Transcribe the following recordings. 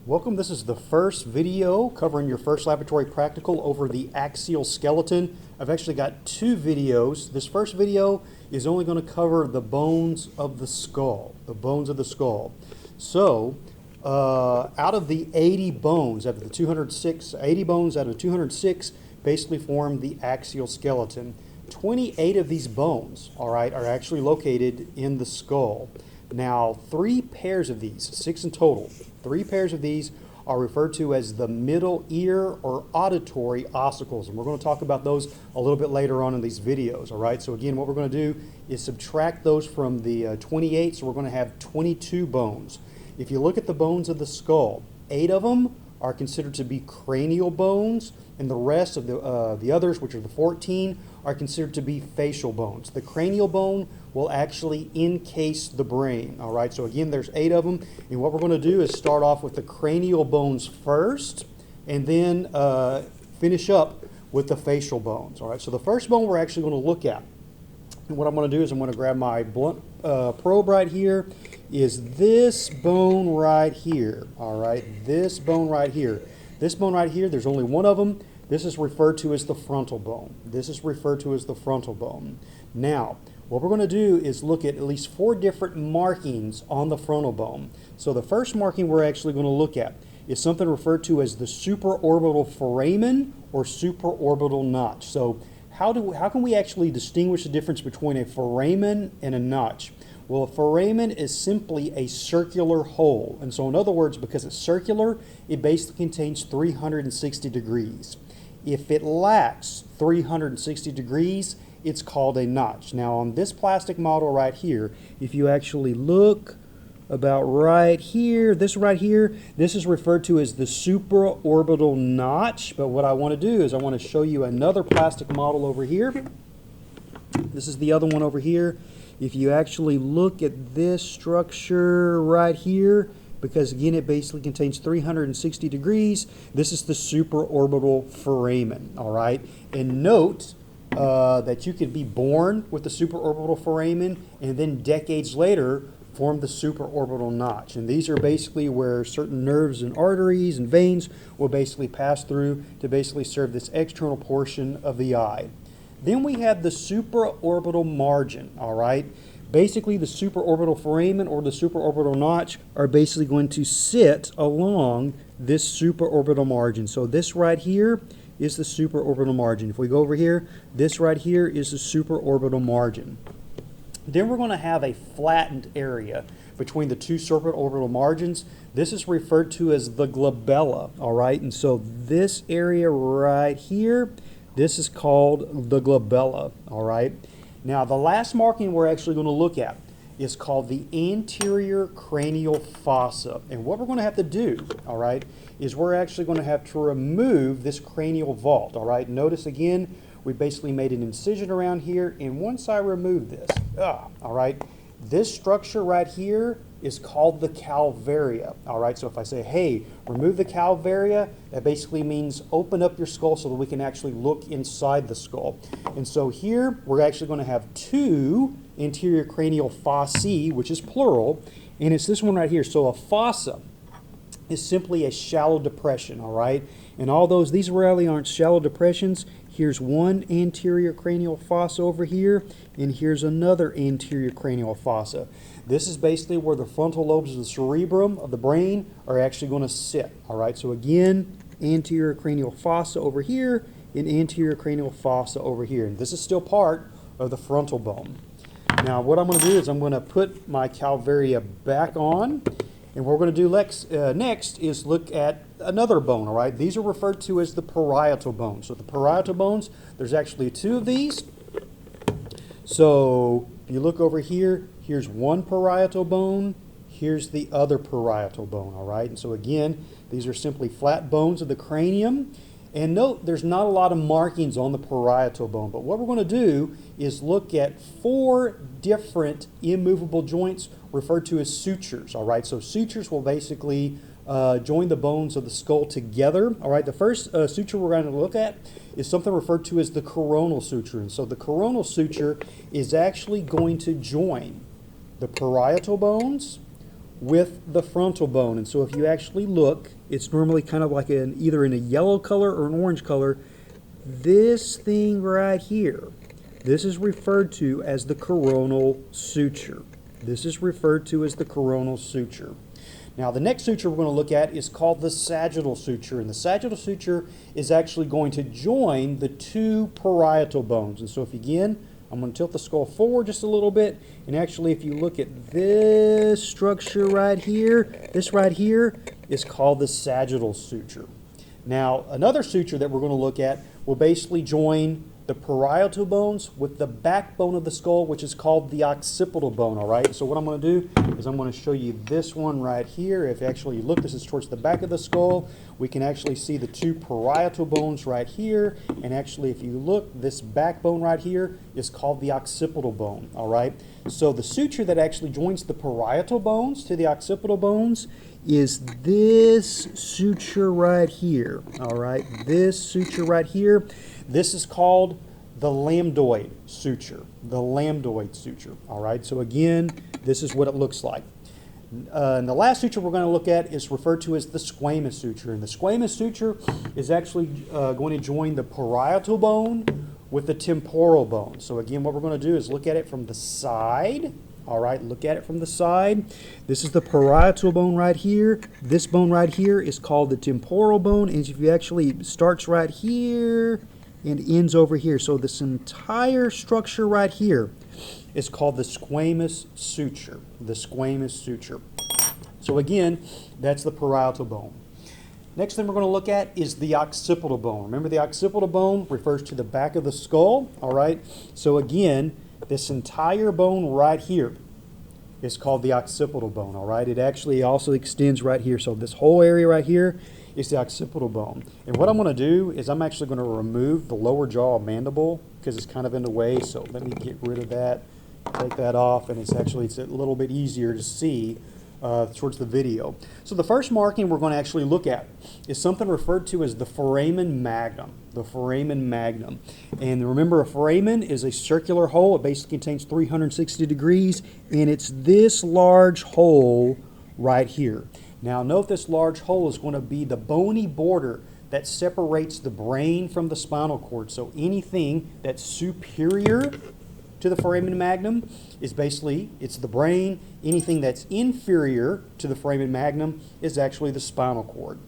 Welcome. This is the first video covering your first laboratory practical over the axial skeleton. I've actually got two videos. This first video is only going to cover the bones of the skull, So, out of the 80 bones, out of the 206, 80 bones out of 206 basically form the axial skeleton. 28 of these bones, all right, are actually located in the skull. Now, 3 pairs of these, 6 in total, 3 pairs of these are referred to as the middle ear or auditory ossicles. And we're going to talk about those a little bit later on in these videos, all right? So again, what we're going to do is subtract those from the 28, so we're going to have 22 bones. If you look at the bones of the skull, 8 of them are considered to be cranial bones, and the rest of the others, which are the 14, are considered to be facial bones. The cranial bone will actually encase the brain, all right? So again, there's 8 of them, and what we're going to do is start off with the cranial bones first, and then finish up with the facial bones, all right? So the first bone we're actually going to look at, and what I'm going to do is I'm going to grab my blunt probe right here, is this bone right here, all right? This bone right here. This bone right here, there's only one of them. This is referred to as the frontal bone. This is referred to as the frontal bone. Now, what we're going to do is look at least 4 different markings on the frontal bone. So the first marking we're actually going to look at is something referred to as the supraorbital foramen or supraorbital notch. So how can we actually distinguish the difference between a foramen and a notch? Well, a foramen is simply a circular hole. And so in other words, because it's circular, it basically contains 360 degrees. If it lacks 360 degrees, it's called a notch. Now on this plastic model right here, if you actually look about right here, this is referred to as the supraorbital notch. But what I want to do is I want to show you another plastic model over here. This is the other one over here. If you actually look at this structure right here, because again it basically contains 360 degrees, this is the supraorbital foramen, all right? And note that you could be born with the supraorbital foramen and then decades later form the supraorbital notch. And these are basically where certain nerves and arteries and veins will basically pass through to basically serve this external portion of the eye. Then we have the supraorbital margin, all right? Basically, the supraorbital foramen or the supraorbital notch are basically going to sit along this supraorbital margin. So this right here is the supraorbital margin. If we go over here, this right here is the supraorbital margin. Then we're going to have a flattened area between the two supraorbital margins. This is referred to as the glabella, all right? And so this area right here, this is called the glabella, all right? Now, the last marking we're actually going to look at is called the anterior cranial fossa. And what we're going to have to do, all right, is we're actually going to have to remove this cranial vault, all right? Notice again, we basically made an incision around here, and once I remove this, all right, this structure right here is called the calvaria, all right? So if I say, hey, remove the calvaria, that basically means open up your skull so that we can actually look inside the skull. And so here, we're actually going to have 2 anterior cranial fossae, which is plural, and it's this one right here. So a fossa is simply a shallow depression, all right? And all those, these really aren't shallow depressions. Here's one anterior cranial fossa over here, and here's another anterior cranial fossa. This is basically where the frontal lobes of the cerebrum of the brain are actually going to sit, all right? So again, anterior cranial fossa over here and anterior cranial fossa over here. And this is still part of the frontal bone. Now, what I'm going to do is I'm going to put my calvaria back on, and what we're going to do next is look at another bone, all right? These are referred to as the parietal bones. So the parietal bones, there's actually 2 of these. So if you look over here, here's one parietal bone, here's the other parietal bone, all right? And so again, these are simply flat bones of the cranium. And note, there's not a lot of markings on the parietal bone, but what we're going to do is look at 4 different immovable joints referred to as sutures, all right? So sutures will basically join the bones of the skull together, all right? The first suture we're going to look at is something referred to as the coronal suture. And so the coronal suture is actually going to join the parietal bones with the frontal bone. And so if you actually look, it's normally kind of like either in a yellow color or an orange color. This thing right here, this is referred to as the coronal suture. This is referred to as the coronal suture. Now the next suture we're going to look at is called the sagittal suture, and the sagittal suture is actually going to join the two parietal bones. And so if again, I'm going to tilt the skull forward just a little bit, and actually if you look at this structure right here, this right here is called the sagittal suture. Now another suture that we're going to look at will basically join the parietal bones with the backbone of the skull, which is called the occipital bone, all right? So what I'm going to do is I'm going to show you this one right here. If actually you look, this is towards the back of the skull. We can actually see the two parietal bones right here. And actually, if you look, this backbone right here is called the occipital bone, all right? So the suture that actually joins the parietal bones to the occipital bones is this suture right here, all right? This suture right here. This is called the lambdoid suture, all right? So again, this is what it looks like. And the last suture we're going to look at is referred to as the squamous suture. And the squamous suture is actually going to join the parietal bone with the temporal bone. So again, what we're going to do is look at it from the side. All right, look at it from the side. This is the parietal bone right here. This bone right here is called the temporal bone. And if you actually starts right here and ends over here. So this entire structure right here is called the squamous suture. The squamous suture. So again, that's the parietal bone. Next thing we're going to look at is the occipital bone. Remember, the occipital bone refers to the back of the skull. All right. So again, this entire bone right here is called the occipital bone, all right? It actually also extends right here. So this whole area right here is the occipital bone. And what I'm going to do is I'm actually going to remove the lower jaw mandible because it's kind of in the way. So let me get rid of that, take that off, and it's a little bit easier to see towards the video. So the first marking we're going to actually look at is something referred to as the foramen magnum. The foramen magnum. And remember, a foramen is a circular hole. It basically contains 360 degrees, and it's this large hole right here. Now note this large hole is going to be the bony border that separates the brain from the spinal cord. So anything that's superior to the foramen magnum is basically, it's the brain. Anything that's inferior to the foramen magnum is actually the spinal cord.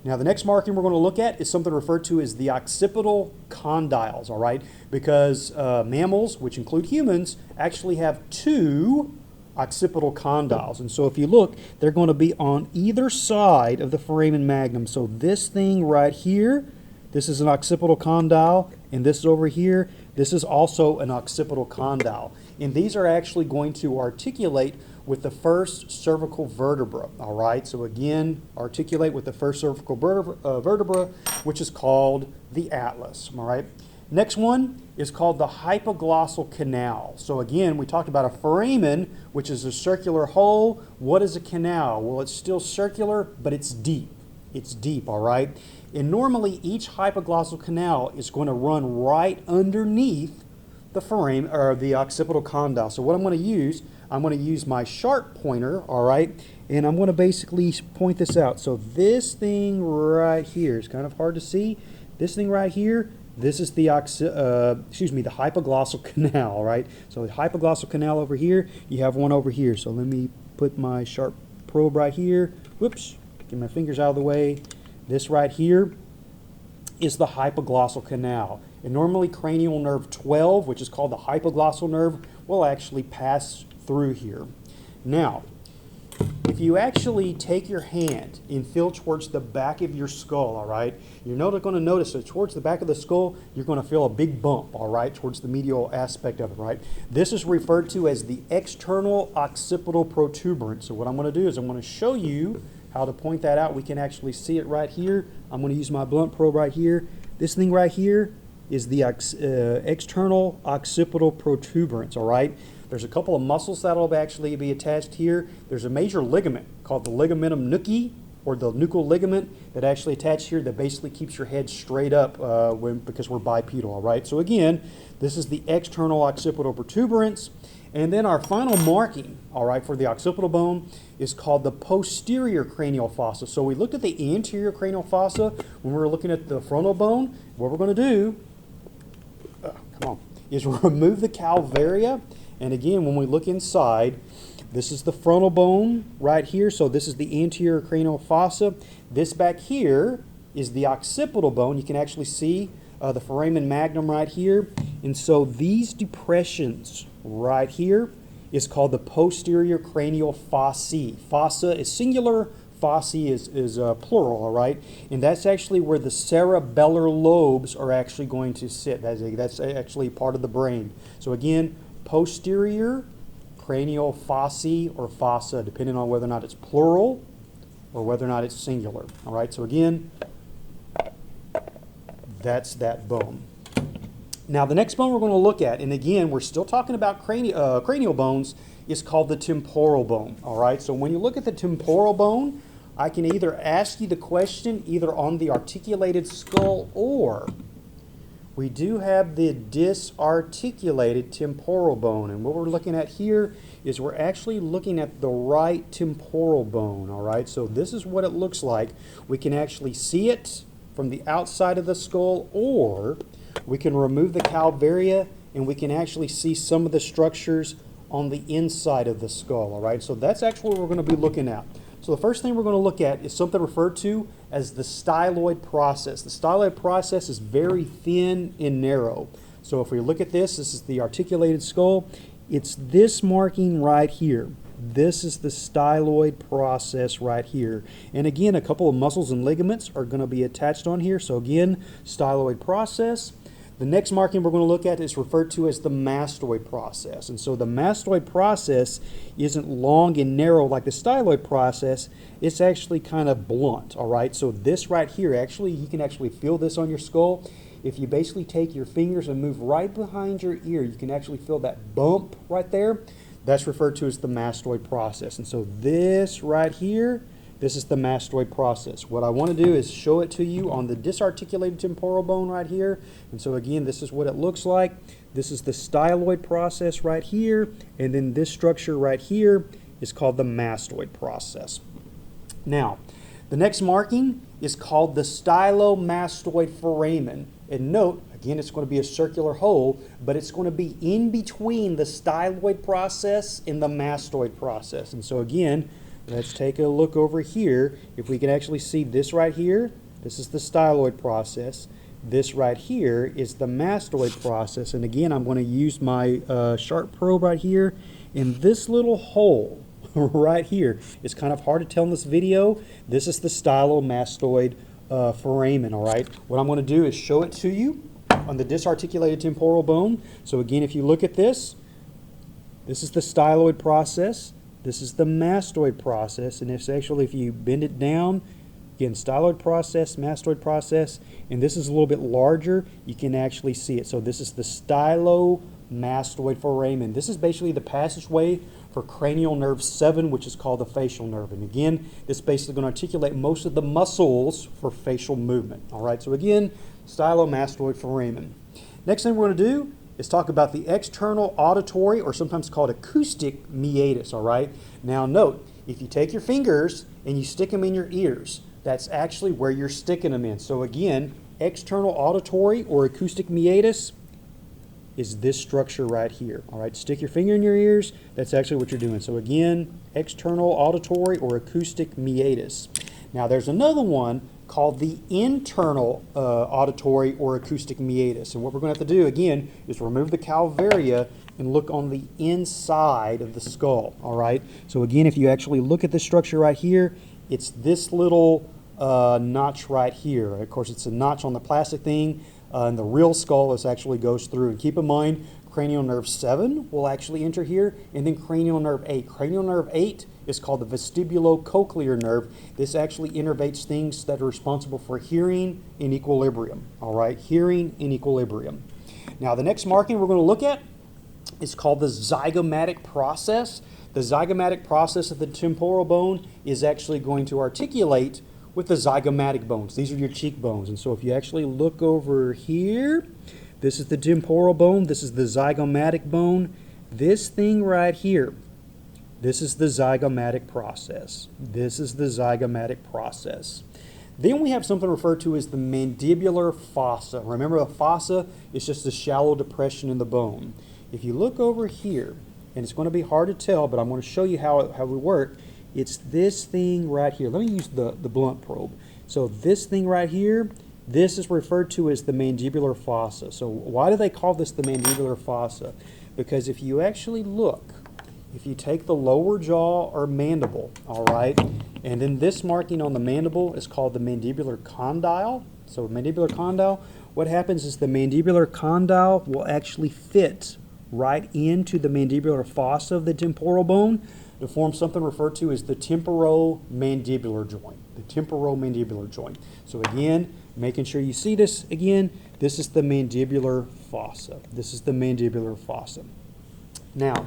Now the next marking we're going to look at is something referred to as the occipital condyles, all right? Because mammals, which include humans, actually have two occipital condyles. And so if you look, they're going to be on either side of the foramen magnum. So this thing right here, this is an occipital condyle, and this over here, this is also an occipital condyle. And these are actually going to articulate with the first cervical vertebra, all right? So again, articulate with the first cervical vertebra, which is called the atlas, all right? Next one is called the hypoglossal canal. So again, we talked about a foramen, which is a circular hole. What is a canal? Well, it's still circular, but it's deep. It's deep, all right? And normally each hypoglossal canal is going to run right underneath the foramen or the occipital condyle. So what I'm going to use my sharp pointer, all right? And I'm going to basically point this out. So this thing right here is kind of hard to see. This thing right here, this is the the hypoglossal canal, all right? So the hypoglossal canal over here, you have one over here. So let me put my sharp probe right here. Whoops, get my fingers out of the way. This right here is the hypoglossal canal. And normally cranial nerve 12, which is called the hypoglossal nerve, will actually pass through here. Now, if you actually take your hand and feel towards the back of your skull, all right, you're not going to notice that towards the back of the skull, you're going to feel a big bump, all right, towards the medial aspect of it, right? This is referred to as the external occipital protuberance. So what I'm going to do is I'm going to show you how to point that out. We can actually see it right here. I'm going to use my blunt probe right here. This thing right here is the external occipital protuberance, all right? There's a couple of muscles that will actually be attached here. There's a major ligament called the ligamentum nuchae, or the nuchal ligament, that actually attaches here that basically keeps your head straight up because we're bipedal, all right? So again, this is the external occipital protuberance. And then our final marking, all right, for the occipital bone is called the posterior cranial fossa. So we looked at the anterior cranial fossa when we were looking at the frontal bone. What we're going to do, is remove the calvaria. And again, when we look inside, this is the frontal bone right here. So this is the anterior cranial fossa. This back here is the occipital bone. You can actually see the foramen magnum right here. And so these depressions right here is called the posterior cranial fossae. Fossa is singular, fossae is plural, all right? And that's actually where the cerebellar lobes are actually going to sit. That's actually part of the brain. So again, posterior cranial fossae or fossa, depending on whether or not it's plural or whether or not it's singular. All right, so again, that's that bone. Now the next bone we're going to look at, and again, we're still talking about cranial bones, is called the temporal bone. All right, so when you look at the temporal bone, I can either ask you the question either on the articulated skull, or we do have the disarticulated temporal bone. And what we're looking at here is we're actually looking at the right temporal bone. All right, so this is what it looks like. We can actually see it from the outside of the skull, or we can remove the calvaria and we can actually see some of the structures on the inside of the skull. All right, so that's actually what we're going to be looking at. So the first thing we're going to look at is something referred to as the styloid process. The styloid process is very thin and narrow. So if we look at this, this is the articulated skull. It's this marking right here. This is the styloid process right here. And again, a couple of muscles and ligaments are going to be attached on here. So again, styloid process. The next marking we're going to look at is referred to as the mastoid process. And so the mastoid process isn't long and narrow like the styloid process. It's actually kind of blunt, all right? So this right here, actually, you can actually feel this on your skull. If you basically take your fingers and move right behind your ear, you can actually feel that bump right there. That's referred to as the mastoid process. And so this right here, this is the mastoid process. What I want to do is show it to you on the disarticulated temporal bone right here. And so again, this is what it looks like. This is the styloid process right here. And then this structure right here is called the mastoid process. Now, the next marking is called the stylomastoid foramen. And note, again, it's going to be a circular hole, but it's going to be in between the styloid process and the mastoid process. And so again, let's take a look over here. If we can actually see this right here, this is the styloid process. This right here is the mastoid process. And again, I'm going to use my sharp probe right here. And this little hole right here, it's kind of hard to tell in this video. This is the stylomastoid foramen, all right? What I'm going to do is show it to you on the disarticulated temporal bone. So again, if you look at this, this is the styloid process. This is the mastoid process, and it's actually, if you bend it down, again, styloid process, mastoid process, and this is a little bit larger, you can actually see it. So this is the stylomastoid foramen. This is basically the passageway for cranial nerve 7, which is called the facial nerve. And again, this is basically going to articulate most of the muscles for facial movement. All right, so again, stylomastoid foramen. Next thing we're going to do is talk about the external auditory, or sometimes called acoustic meatus, all right? Now note, if you take your fingers and you stick them in your ears, that's actually where you're sticking them in. So again, external auditory or acoustic meatus is this structure right here, all right? Stick your finger in your ears, that's actually what you're doing. So again, external auditory or acoustic meatus. Now there's another one called the internal auditory or acoustic meatus. And what we're going to have to do, again, is remove the calvaria and look on the inside of the skull, all right? So again, if you actually look at this structure right here, it's this little notch right here. Of course, it's a notch on the plastic thing, and the real skull is actually goes through. And keep in mind, cranial nerve 7 will actually enter here, and then cranial nerve 8. Cranial nerve 8 is called the vestibulocochlear nerve. This actually innervates things that are responsible for hearing and equilibrium. All right, hearing and equilibrium. Now, the next marking we're going to look at is called the zygomatic process. The zygomatic process of the temporal bone is actually going to articulate with the zygomatic bones. These are your cheekbones. And so if you actually look over here, this is the temporal bone, this is the zygomatic bone, This thing right here, this is the zygomatic process. This is the zygomatic process. Then we have something referred to as the mandibular fossa. Remember, a fossa is just a shallow depression in the bone. If you look over here, and it's going to be hard to tell, but I'm going to show you how we work. It's this thing right here. Let me use the blunt probe. So this thing right here, this is referred to as the mandibular fossa. So why do they call this the mandibular fossa? Because if you actually look, if you take the lower jaw or mandible, all right, and then this marking on the mandible is called the mandibular condyle. So mandibular condyle, what happens is the mandibular condyle will actually fit right into the mandibular fossa of the temporal bone to form something referred to as the temporomandibular joint. The temporomandibular joint. So again, making sure you see this again, this is the mandibular fossa. This is the mandibular fossa. Now,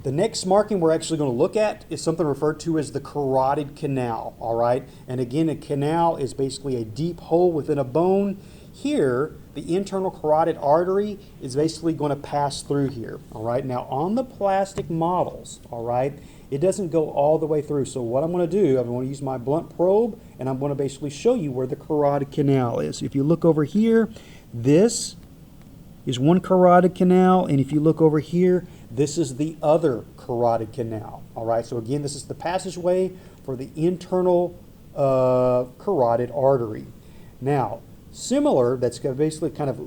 the next marking we're actually going to look at is something referred to as the carotid canal, all right? And again, a canal is basically a deep hole within a bone. Here, the internal carotid artery is basically going to pass through here, all right? Now, on the plastic models, all right, it doesn't go all the way through. So what I'm going to do, I'm going to use my blunt probe, and I'm going to basically show you where the carotid canal is. If you look over here, this is one carotid canal, and if you look over here, this is the other carotid canal, all right? So again, this is the passageway for the internal carotid artery. Now, similar, that's basically kind of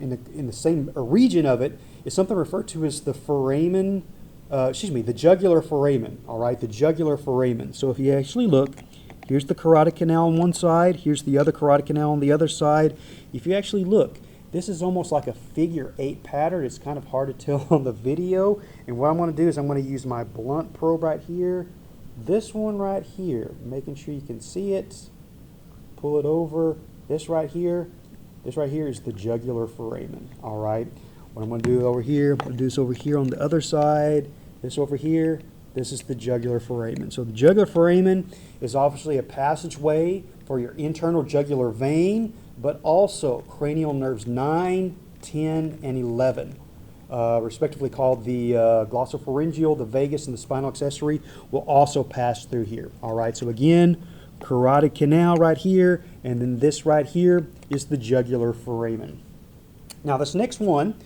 in the same region of it, is something referred to as the foramen, the jugular foramen, all right, the jugular foramen. So if you actually look, here's the carotid canal on one side, here's the other carotid canal on the other side. If you actually look, this is almost like a figure 8 pattern. It's kind of hard to tell on the video. And what I'm going to do is I'm going to use my blunt probe right here, this one right here, making sure you can see it, pull it over. This right here is the jugular foramen, all right? What I'm going to do over here, I'm going to do this over here on the other side, this over here, this is the jugular foramen. So the jugular foramen is obviously a passageway for your internal jugular vein, but also cranial nerves 9, 10, and 11, respectively called the glossopharyngeal, the vagus, and the spinal accessory, will also pass through here, all right? So again, carotid canal right here, and then this right here is the jugular foramen. Now this next one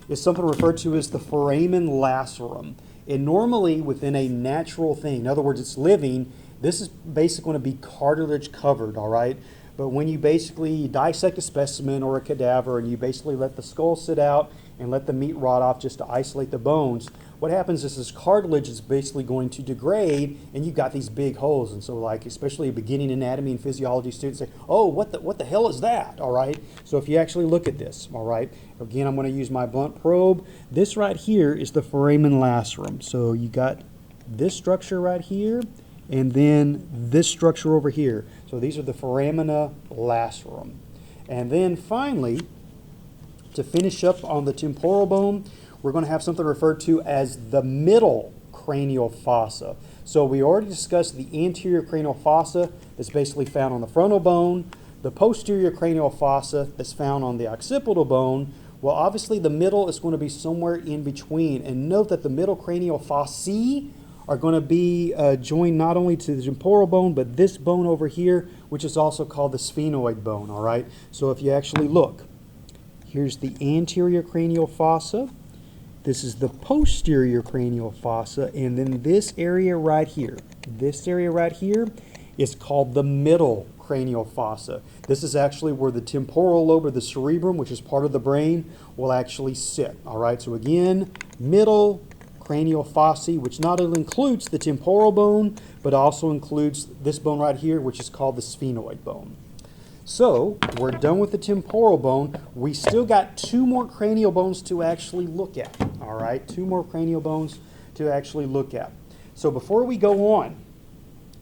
is something referred to as the foramen lacerum. And normally within a natural thing, in other words, it's living, this is basically going to be cartilage covered, all right? But when you basically dissect a specimen or a cadaver and you basically let the skull sit out and let the meat rot off just to isolate the bones, what happens is this cartilage is basically going to degrade and you've got these big holes. And so like especially beginning anatomy and physiology students say, oh, what the hell is that, all right? So if you actually look at this, all right, again, I'm going to use my blunt probe. This right here is the foramen lacerum. So you got this structure right here and then this structure over here. So these are the foramina lacerum. And then finally, to finish up on the temporal bone, we're going to have something referred to as the middle cranial fossa. So we already discussed the anterior cranial fossa that's basically found on the frontal bone, the posterior cranial fossa that's found on the occipital bone. Well, obviously the middle is going to be somewhere in between. And note that the middle cranial fossae are going to be joined not only to the temporal bone, but this bone over here, which is also called the sphenoid bone, all right? So if you actually look, here's the anterior cranial fossa, this is the posterior cranial fossa, and then this area right here is called the middle cranial fossa. This is actually where the temporal lobe or the cerebrum, which is part of the brain, will actually sit, all right? So again, middle cranial fossae, which not only includes the temporal bone, but also includes this bone right here, which is called the sphenoid bone. So we're done with the temporal bone. We still got 2 more cranial bones to actually look at, all right? 2 more cranial bones to actually look at. So before we go on,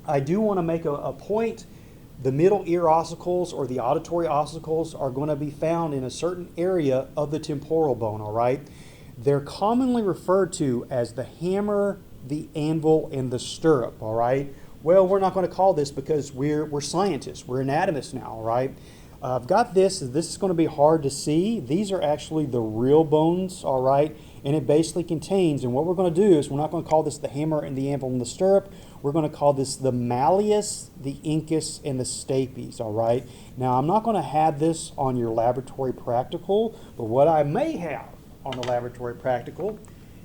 I do want to make a point. The middle ear ossicles or the auditory ossicles are going to be found in a certain area of the temporal bone, all right? They're commonly referred to as the hammer, the anvil, and the stirrup, all right? Well, we're not going to call this because we're scientists, we're anatomists now, all right? I've got this is going to be hard to see. These are actually the real bones, all right? And it basically contains, and what we're going to do is we're not going to call this the hammer and the anvil and the stirrup. We're going to call this the malleus, the incus, and the stapes, all right? Now, I'm not going to have this on your laboratory practical, but what I may have on the laboratory practical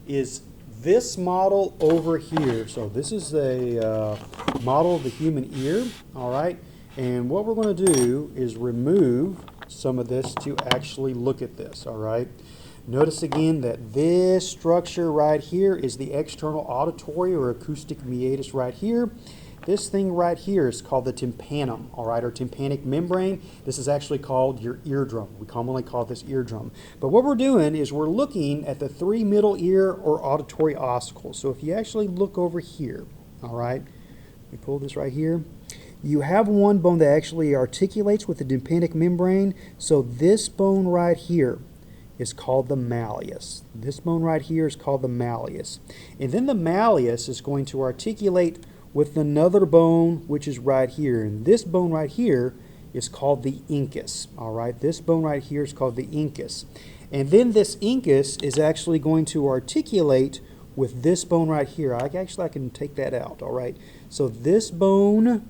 is this model over here. So this is a model of the human ear, all right? And what we're going to do is remove some of this to actually look at this, all right? Notice again that this structure right here is the external auditory or acoustic meatus right here. This thing right here is called the tympanum, all right, or tympanic membrane. This is actually called your eardrum. We commonly call this eardrum. But what we're doing is we're looking at the 3 middle ear or auditory ossicles. So if you actually look over here, all right, we pull this right here. You have one bone that actually articulates with the tympanic membrane. So this bone right here is called the malleus. This bone right here is called the malleus. And then the malleus is going to articulate with another bone, which is right here. And this bone right here is called the incus. All right, this bone right here is called the incus. And then this incus is actually going to articulate with this bone right here. I can take that out, all right? So this bone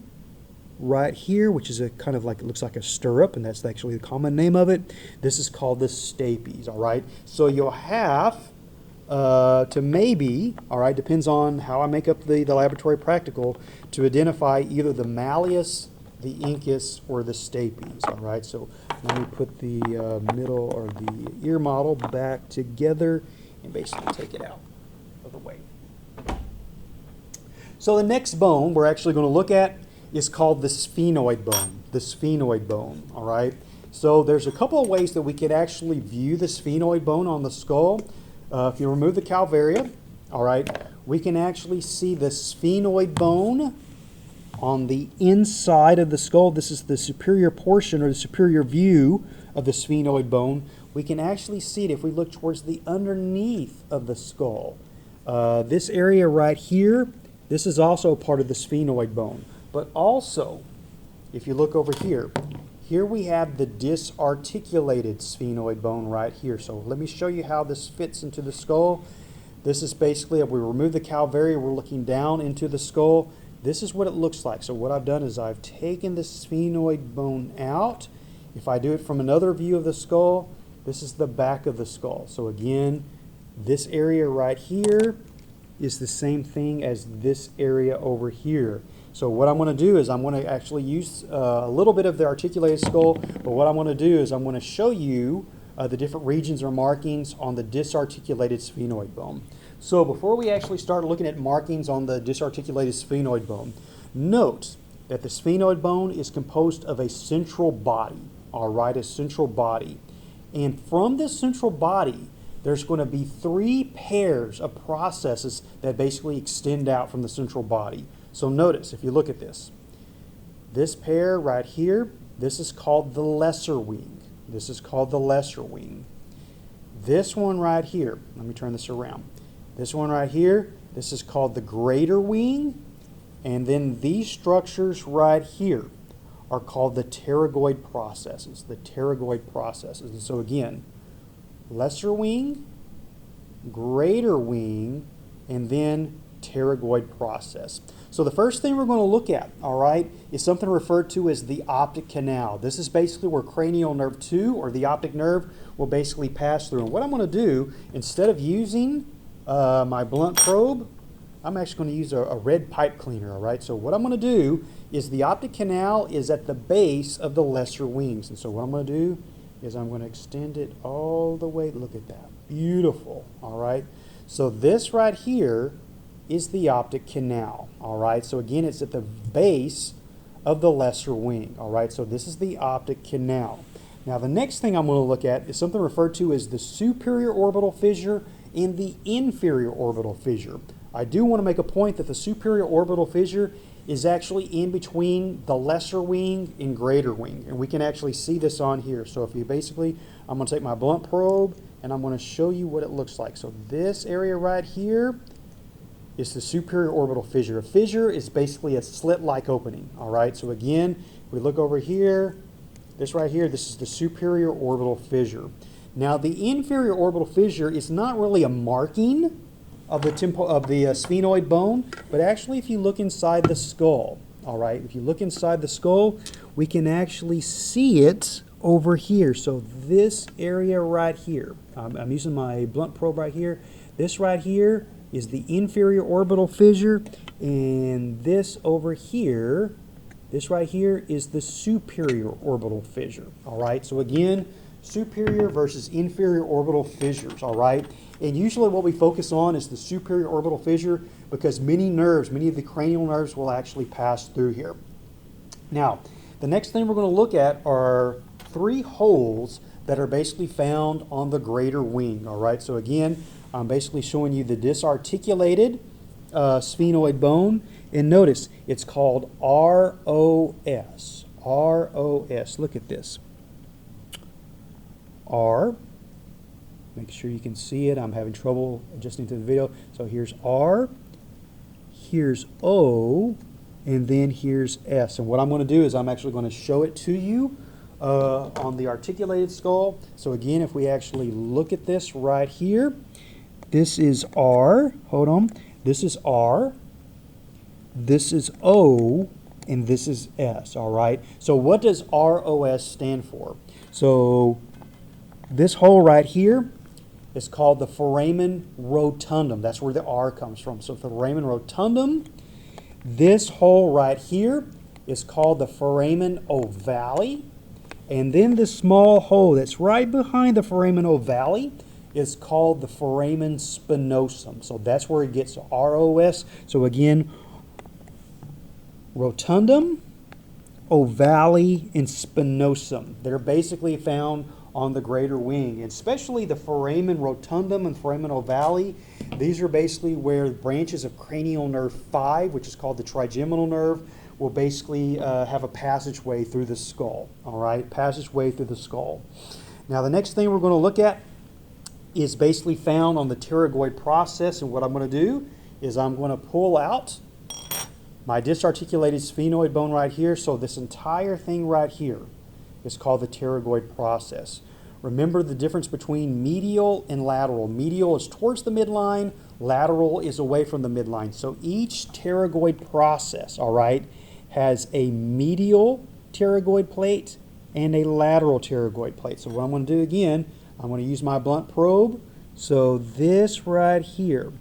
right here, which is a kind of like, it looks like a stirrup, and that's actually the common name of it. This is called the stapes, all right? So you'll have to maybe, all right, depends on how I make up the laboratory practical, to identify either the malleus, the incus, or the stapes, all right? So let me put the middle or the ear model back together and basically take it out of the way. So the next bone we're actually going to look at is called the sphenoid bone, all right? So there's a couple of ways that we could actually view the sphenoid bone on the skull. If you remove the calvaria, all right, we can actually see the sphenoid bone on the inside of the skull. This is the superior portion or the superior view of the sphenoid bone. We can actually see it if we look towards the underneath of the skull. This area right here, this is also part of the sphenoid bone. But also, if you look over here, here we have the disarticulated sphenoid bone right here. So let me show you how this fits into the skull. This is basically, if we remove the calvaria, we're looking down into the skull. This is what it looks like. So what I've done is I've taken the sphenoid bone out. If I do it from another view of the skull, this is the back of the skull. So again, this area right here is the same thing as this area over here. So what I'm going to do is I'm going to actually use a little bit of the articulated skull, but what I'm going to do is I'm going to show you the different regions or markings on the disarticulated sphenoid bone. So before we actually start looking at markings on the disarticulated sphenoid bone, note that the sphenoid bone is composed of a central body, all right, a central body. And from this central body, there's going to be 3 pairs of processes that basically extend out from the central body. So notice, if you look at this pair right here, this is called the lesser wing. This is called the lesser wing. This one right here, let me turn this around. This one right here, this is called the greater wing. And then these structures right here are called the pterygoid processes, And so again, lesser wing, greater wing, and then pterygoid process. So the first thing we're going to look at, all right, is something referred to as the optic canal. This is basically where cranial nerve 2 or the optic nerve will basically pass through. And what I'm going to do, instead of using my blunt probe, I'm actually going to use a red pipe cleaner, all right? So what I'm going to do is the optic canal is at the base of the lesser wings. And so what I'm going to do is I'm going to extend it all the way. Look at that. Beautiful, all right? So this right here is the optic canal, all right? So again, it's at the base of the lesser wing, all right? So this is the optic canal. Now the next thing I'm going to look at is something referred to as the superior orbital fissure and the inferior orbital fissure. I do want to make a point that the superior orbital fissure is actually in between the lesser wing and greater wing, and we can actually see this on here. So if you basically, I'm going to take my blunt probe and I'm going to show you what it looks like. So this area right here is the superior orbital fissure. A fissure is basically a slit-like opening, all right? So again, if we look over here, This right here, this is the superior orbital fissure. Now, the inferior orbital fissure is not really a marking of the sphenoid bone, but actually if you look inside the skull, all right, if you look inside the skull, we can actually see it over here. So this area right here, I'm using my blunt probe right here. This right here is the inferior orbital fissure, and this over here, this right here is the superior orbital fissure, all right? So again, superior versus inferior orbital fissures, all right? And usually what we focus on is the superior orbital fissure because many of the cranial nerves will actually pass through here. Now, the next thing we're going to look at are 3 holes that are basically found on the greater wing, all right? So again, I'm basically showing you the disarticulated sphenoid bone, and notice it's called ROS. ROS. Look at this. R. Make sure you can see it. I'm having trouble adjusting to the video. So here's R, here's O, and then here's S. And what I'm going to do is I'm actually going to show it to you on the articulated skull. So again, if we actually look at this right here, this is R. Hold on. This is R. This is O, and this is S. All right. So what does ROS stand for? So this hole right here is called the foramen rotundum. That's where the R comes from. So foramen rotundum. This hole right here is called the foramen ovale. And then this small hole that's right behind the foramen ovale is called the foramen spinosum. So that's where it gets ROS. So again, rotundum, ovale, and spinosum. They're basically found on the greater wing, and especially the foramen rotundum and foramen ovale. These are basically where branches of cranial nerve 5, which is called the trigeminal nerve, will basically have a passageway through the skull. All right, passageway through the skull. Now the next thing we're going to look at is basically found on the pterygoid process, and what I'm going to do is I'm going to pull out my disarticulated sphenoid bone right here. So this entire thing right here is called the pterygoid process. Remember the difference between medial and lateral. Medial is towards the midline, lateral is away from the midline. So each pterygoid process, all right, has a medial pterygoid plate and a lateral pterygoid plate. So what I'm going to do again, I'm going to use my blunt probe. So this right here,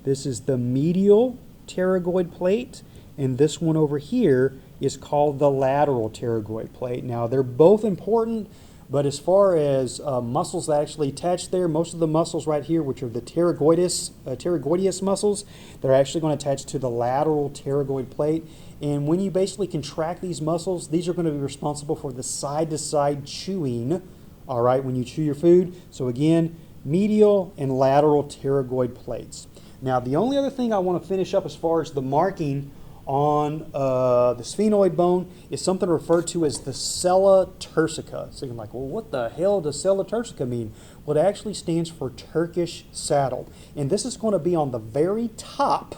this is the medial pterygoid plate, and this one over here is called the lateral pterygoid plate. Now they're both important, but as far as muscles that actually attach there, most of the muscles right here, which are the pterygoideus muscles, they're actually going to attach to the lateral pterygoid plate. And when you basically contract these muscles, these are going to be responsible for the side-to-side chewing, all right, when you chew your food. So again, medial and lateral pterygoid plates. Now the only other thing I want to finish up as far as the marking on the sphenoid bone is something referred to as the sella turcica. So you're like, well, what the hell does sella turcica mean? Well, it actually stands for Turkish saddle. And this is going to be on the very top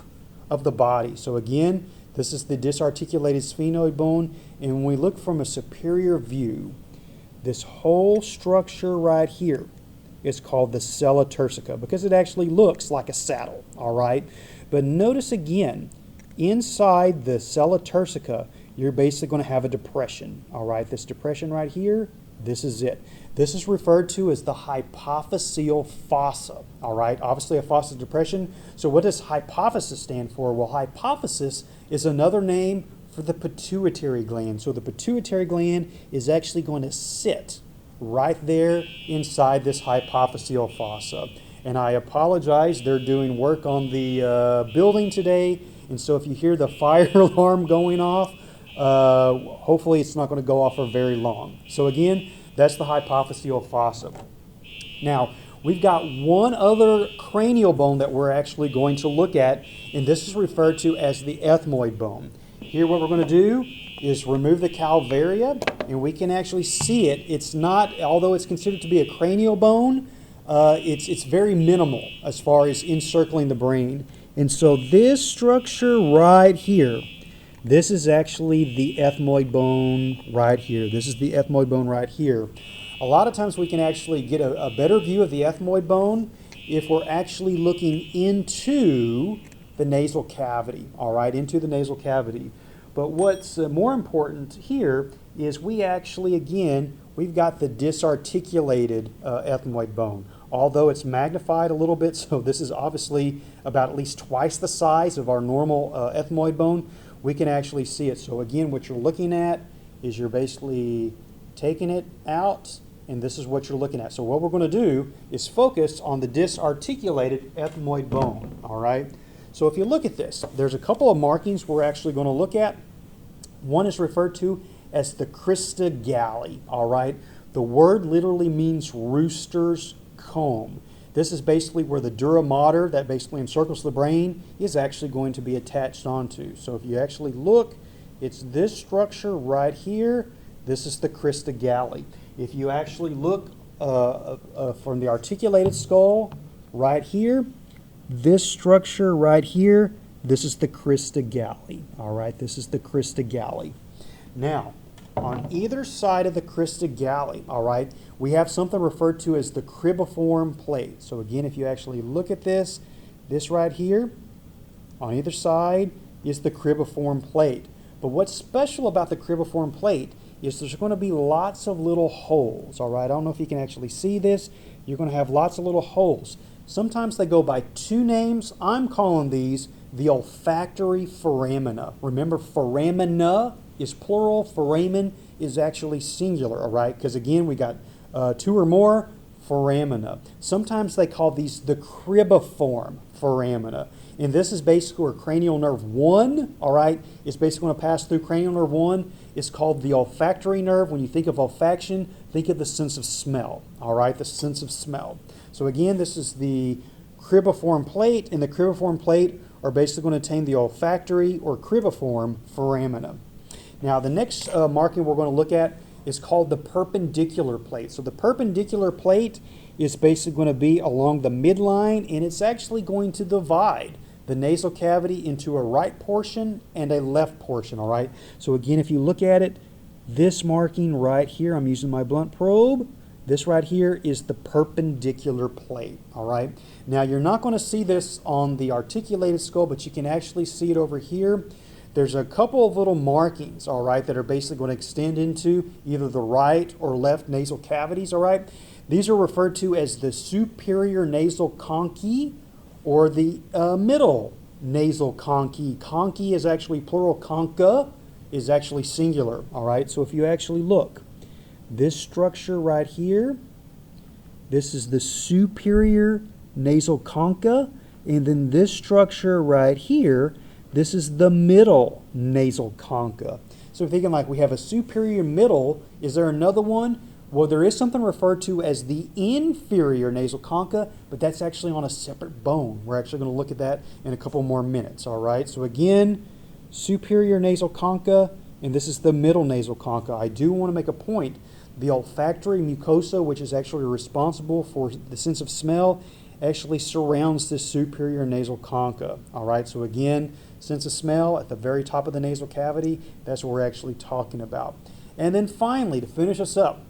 of the body. So again, this is the disarticulated sphenoid bone. And when we look from a superior view, this whole structure right here is called the sella turcica because it actually looks like a saddle, all right? But notice again, inside the sella turcica, you're basically going to have a depression, all right? This depression right here, this is it. This is referred to as the hypophyseal fossa, all right? Obviously a fossa depression. So what does hypophysis stand for? Well, hypophysis is another name for the pituitary gland. So the pituitary gland is actually going to sit right there inside this hypophyseal fossa. And I apologize, they're doing work on the building today, and so if you hear the fire alarm going off, hopefully it's not going to go off for very long. So again, that's the hypophyseal fossa. Now, we've got one other cranial bone that we're actually going to look at, and this is referred to as the ethmoid bone. Here what we're going to do is remove the calvaria, and we can actually see it. It's not, although it's considered to be a cranial bone, it's very minimal as far as encircling the brain. And so this structure right here, This is actually the ethmoid bone right here. This is the ethmoid bone right here. A lot of times we can actually get a better view of the ethmoid bone if we're actually looking into the nasal cavity, all right, into the nasal cavity. But what's more important here is we actually, again, we've got the disarticulated ethmoid bone. Although it's magnified a little bit, so this is obviously about at least twice the size of our normal ethmoid bone, we can actually see it. So again, what you're looking at is you're basically taking it out, and this is what you're looking at. So what we're going to do is focus on the disarticulated ethmoid bone, all right? So if you look at this, there's a couple of markings we're actually going to look at. One is referred to as the crista galli, all right? The word literally means rooster's comb. This is basically where the dura mater that basically encircles the brain is actually going to be attached onto. So if you actually look, it's this structure right here. This is the crista galli. If you actually look from the articulated skull right here, this structure right here, this is the crista galli. All right, this is the crista galli. Now, on either side of the crista galli, all right, we have something referred to as the cribriform plate. So again, if you actually look at this right here, on either side is the cribriform plate. But what's special about the cribriform plate is there's going to be lots of little holes, all right? I don't know if you can actually see this. You're going to have lots of little holes. Sometimes they go by two names. I'm calling these the olfactory foramina. Remember, foramina is plural, foramen is actually singular, all right? Because again, we got two or more foramina. Sometimes they call these the cribriform foramina. And this is basically where cranial nerve 1, all right, is basically going to pass through cranial nerve 1. It's called the olfactory nerve. When you think of olfaction, think of the sense of smell, all right, the sense of smell. So again, this is the cribriform plate, and the cribriform plate are basically going to contain the olfactory or cribriform foramina. Now, the next marking we're going to look at is called the perpendicular plate. So the perpendicular plate is basically going to be along the midline, and it's actually going to divide the nasal cavity into a right portion and a left portion, all right? So again, if you look at it, this marking right here, I'm using my blunt probe, this right here is the perpendicular plate, all right? Now, you're not going to see this on the articulated skull, but you can actually see it over here. There's a couple of little markings, all right, that are basically going to extend into either the right or left nasal cavities, all right? These are referred to as the superior nasal conchae or the middle nasal conchae. Conchae is actually plural, concha is actually singular, all right? So if you actually look, this structure right here, this is the superior nasal concha, and then this structure right here, this is the middle nasal concha. So if you're thinking like we have a superior middle, is there another one? Well, there is something referred to as the inferior nasal concha, but that's actually on a separate bone. We're actually going to look at that in a couple more minutes, all right? So again, superior nasal concha, and this is the middle nasal concha. I do want to make a point. The olfactory mucosa, which is actually responsible for the sense of smell, actually surrounds this superior nasal concha, all right? So again, sense of smell at the very top of the nasal cavity, that's what we're actually talking about. And then finally, to finish us up,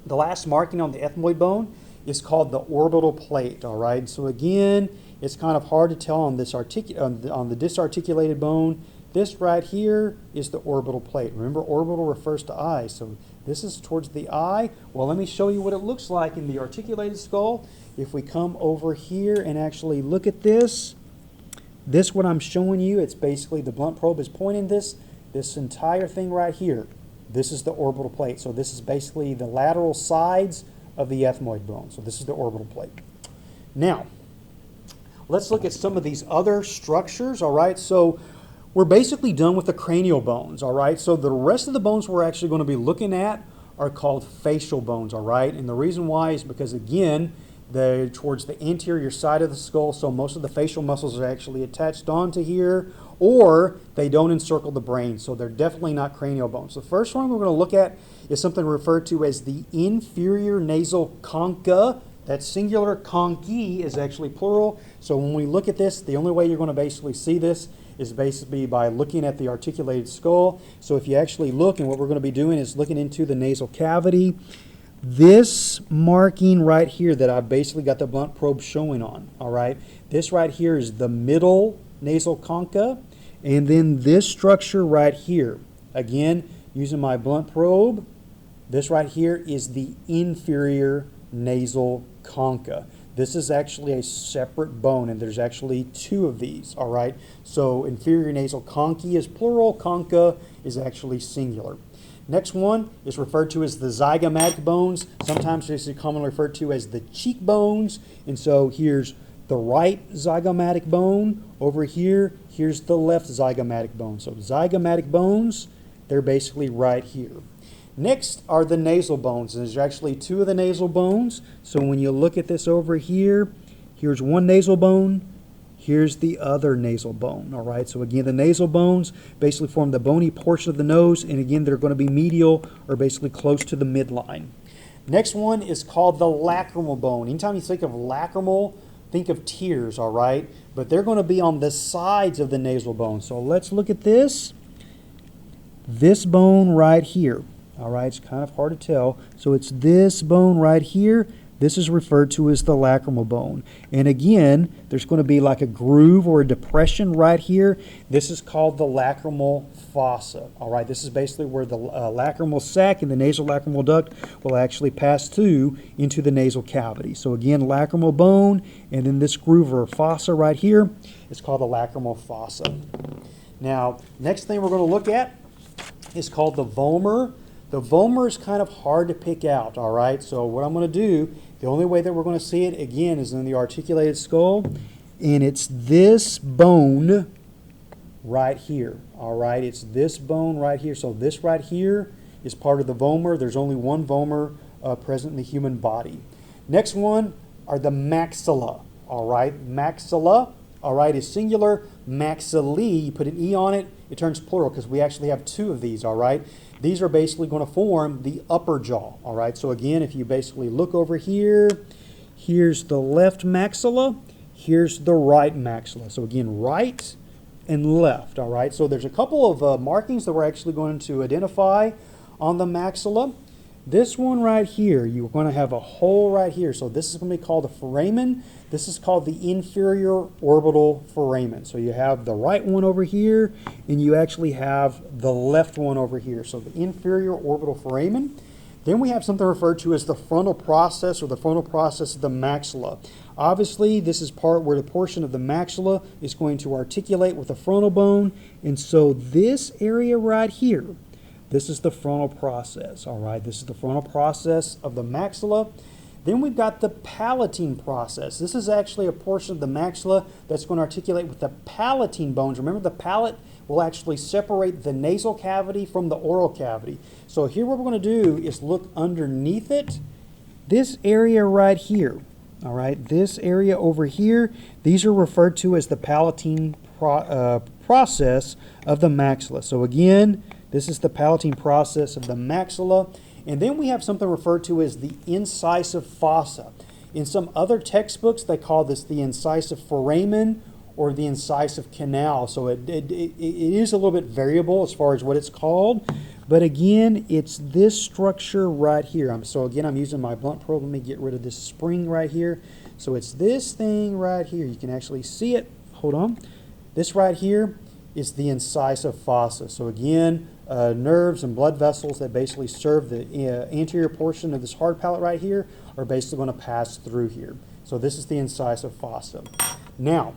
the last marking on the ethmoid bone is called the orbital plate, all right? So again, it's kind of hard to tell on this on the disarticulated bone. This right here is the orbital plate. Remember, orbital refers to eye, so this is towards the eye. Well, let me show you what it looks like in the articulated skull. If we come over here and actually look at this what I'm showing you, it's basically the blunt probe is pointing this entire thing right here. This is the orbital plate. So this is basically the lateral sides of the ethmoid bone. So this is the orbital plate. Now, let's look at some of these other structures, all right? So we're basically done with the cranial bones, all right? So the rest of the bones we're actually going to be looking at are called facial bones, all right? And the reason why is because, again, they're towards the anterior side of the skull, so most of the facial muscles are actually attached onto here, or they don't encircle the brain, so they're definitely not cranial bones. The first one we're going to look at is something referred to as the inferior nasal concha. That singular conchae is actually plural, so when we look at this, the only way you're going to basically see this is basically by looking at the articulated skull. So if you actually look, and what we're going to be doing is looking into the nasal cavity, this marking right here that I've basically got the blunt probe showing on, all right, this right here is the middle nasal concha, and then this structure right here, again, using my blunt probe, this right here is the inferior nasal concha. This is actually a separate bone, and there's actually two of these, all right? So inferior nasal concha is plural, concha is actually singular. Next one is referred to as the zygomatic bones. Sometimes this is commonly referred to as the cheekbones. And so here's the right zygomatic bone. Over here, here's the left zygomatic bone. So zygomatic bones, they're basically right here. Next are the nasal bones. And there's actually two of the nasal bones. So when you look at this over here, here's one nasal bone. Here's the other nasal bone, all right? So again, the nasal bones basically form the bony portion of the nose, and again, they're going to be medial or basically close to the midline. Next one is called the lacrimal bone. Anytime you think of lacrimal, think of tears, all right? But they're going to be on the sides of the nasal bone. So let's look at this. This bone right here, all right? It's kind of hard to tell. So it's this bone right here. This is referred to as the lacrimal bone. And again, there's going to be like a groove or a depression right here. This is called the lacrimal fossa. All right, this is basically where the lacrimal sac and the nasal lacrimal duct will actually pass through into the nasal cavity. So again, lacrimal bone, and then this groove or fossa right here is called the lacrimal fossa. Now, next thing we're going to look at is called the vomer. The vomer is kind of hard to pick out, all right? So what I'm going to do, the only way that we're going to see it, again, is in the articulated skull, and it's this bone right here, all right? It's this bone right here. So this right here is part of the vomer. There's only one vomer present in the human body. Next one are the maxilla, all right? Maxilla, all right, is singular. Maxillae, you put an E on it, it turns plural because we actually have two of these, all right? These are basically going to form the upper jaw, all right? So again, if you basically look over here, here's the left maxilla, here's the right maxilla. So again, right and left, all right? So there's a couple of markings that we're actually going to identify on the maxilla. This one right here, you're going to have a hole right here. So this is going to be called a foramen. This is called the inferior orbital foramen. So you have the right one over here, and you actually have the left one over here. So the inferior orbital foramen. Then we have something referred to as the frontal process, or the frontal process of the maxilla. Obviously, this is part where the portion of the maxilla is going to articulate with the frontal bone. And so this area right here, this is the frontal process, all right? This is the frontal process of the maxilla. Then we've got the palatine process. This is actually a portion of the maxilla that's going to articulate with the palatine bones. Remember, the palate will actually separate the nasal cavity from the oral cavity. So here what we're going to do is look underneath it. This area right here, all right, this area over here, these are referred to as the palatine process of the maxilla. So again, this is the palatine process of the maxilla. And then we have something referred to as the incisive fossa. In some other textbooks, they call this the incisive foramen or the incisive canal. So it is a little bit variable as far as what it's called. But again, it's this structure right here. So again, I'm using my blunt probe. Let me get rid of this spring right here. So it's this thing right here. You can actually see it. Hold on. This right here is the incisive fossa. So again, nerves and blood vessels that basically serve the anterior portion of this hard palate right here are basically going to pass through here. So this is the incisive fossa. Now,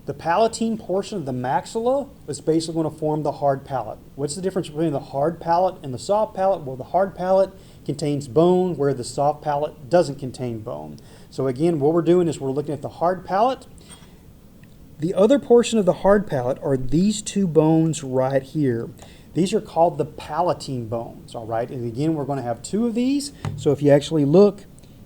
the palatine portion of the maxilla is basically going to form the hard palate. What's the difference between the hard palate and the soft palate? Well, the hard palate contains bone, where the soft palate doesn't contain bone. So again, what we're doing is we're looking at the hard palate. The other portion of the hard palate are these two bones right here. These are called the palatine bones, all right? And again, we're going to have two of these. So if you actually look,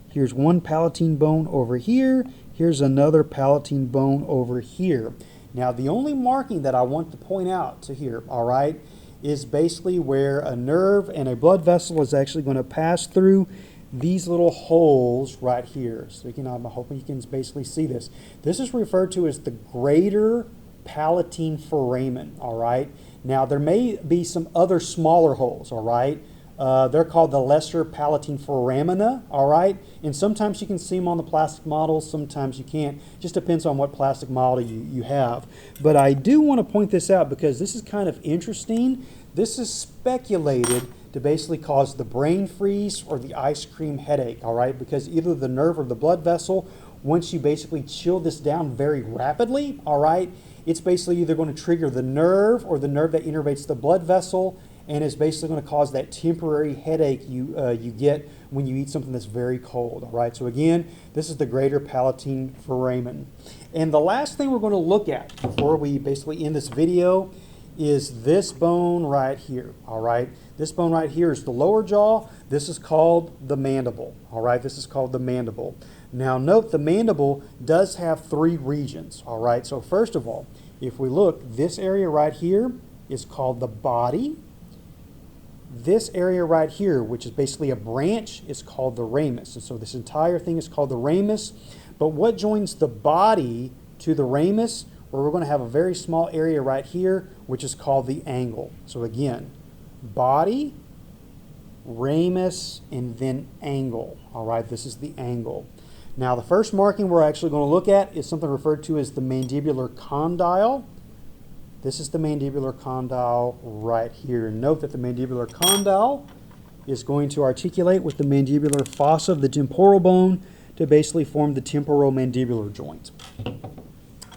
here's one palatine bone over here. Here's another palatine bone over here. Now, the only marking that I want to point out to here, all right, is basically where a nerve and a blood vessel is actually going to pass through these little holes right here. So I'm hoping you can basically see this. This is referred to as the greater palatine foramen, all right? Now, there may be some other smaller holes, all right? They're called the lesser palatine foramina, all right? And sometimes you can see them on the plastic models, sometimes you can't. Just depends on what plastic model you have. But I do want to point this out because this is kind of interesting. This is speculated to basically cause the brain freeze or the ice cream headache, all right? Because either the nerve or the blood vessel, once you basically chill this down very rapidly, all right, it's basically either going to trigger the nerve or the nerve that innervates the blood vessel, and is basically going to cause that temporary headache you get when you eat something that's very cold, all right? So again, this is the greater palatine foramen. And the last thing we're going to look at before we basically end this video is this bone right here, all right? This bone right here is the lower jaw. This is called the mandible, all right? This is called the mandible. Now note the mandible does have 3 regions, all right? So first of all, if we look, this area right here is called the body. This area right here, which is basically a branch, is called the ramus. And so this entire thing is called the ramus. But what joins the body to the ramus? Well, we're going to have a very small area right here, which is called the angle. So again, body, ramus, and then angle. All right, this is the angle. Now, the first marking we're actually going to look at is something referred to as the mandibular condyle. This is the mandibular condyle right here. Note that the mandibular condyle is going to articulate with the mandibular fossa of the temporal bone to basically form the temporomandibular joint.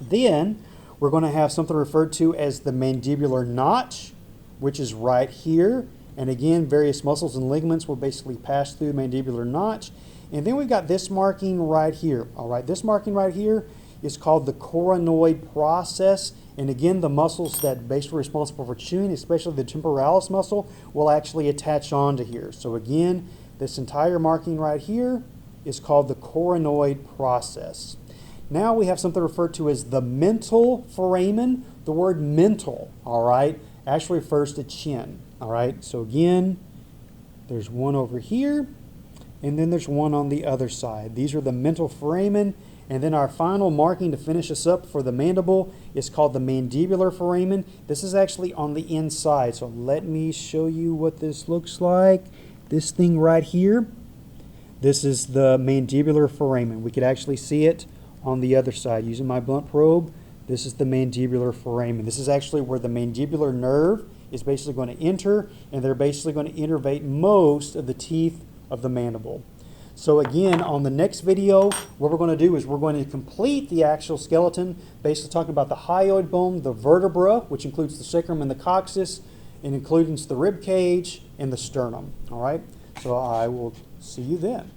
Then we're going to have something referred to as the mandibular notch, which is right here. And again, various muscles and ligaments will basically pass through the mandibular notch. And then we've got this marking right here. All right, this marking right here is called the coronoid process. And again, the muscles that basically are responsible for chewing, especially the temporalis muscle, will actually attach onto here. So again, this entire marking right here is called the coronoid process. Now we have something referred to as the mental foramen. The word mental, all right, actually refers to chin, all right? So again, there's one over here, and then there's one on the other side. These are the mental foramen. And then our final marking to finish us up for the mandible is called the mandibular foramen. This is actually on the inside. So let me show you what this looks like. This thing right here, this is the mandibular foramen. We could actually see it on the other side using my blunt probe. This is the mandibular foramen. This is actually where the mandibular nerve is basically going to enter, and they're basically going to innervate most of the teeth of the mandible. So again, on the next video, what we're going to do is we're going to complete the axial skeleton, basically talking about the hyoid bone, the vertebra, which includes the sacrum and the coccyx, and includes the rib cage and the sternum. All right, so I will see you then.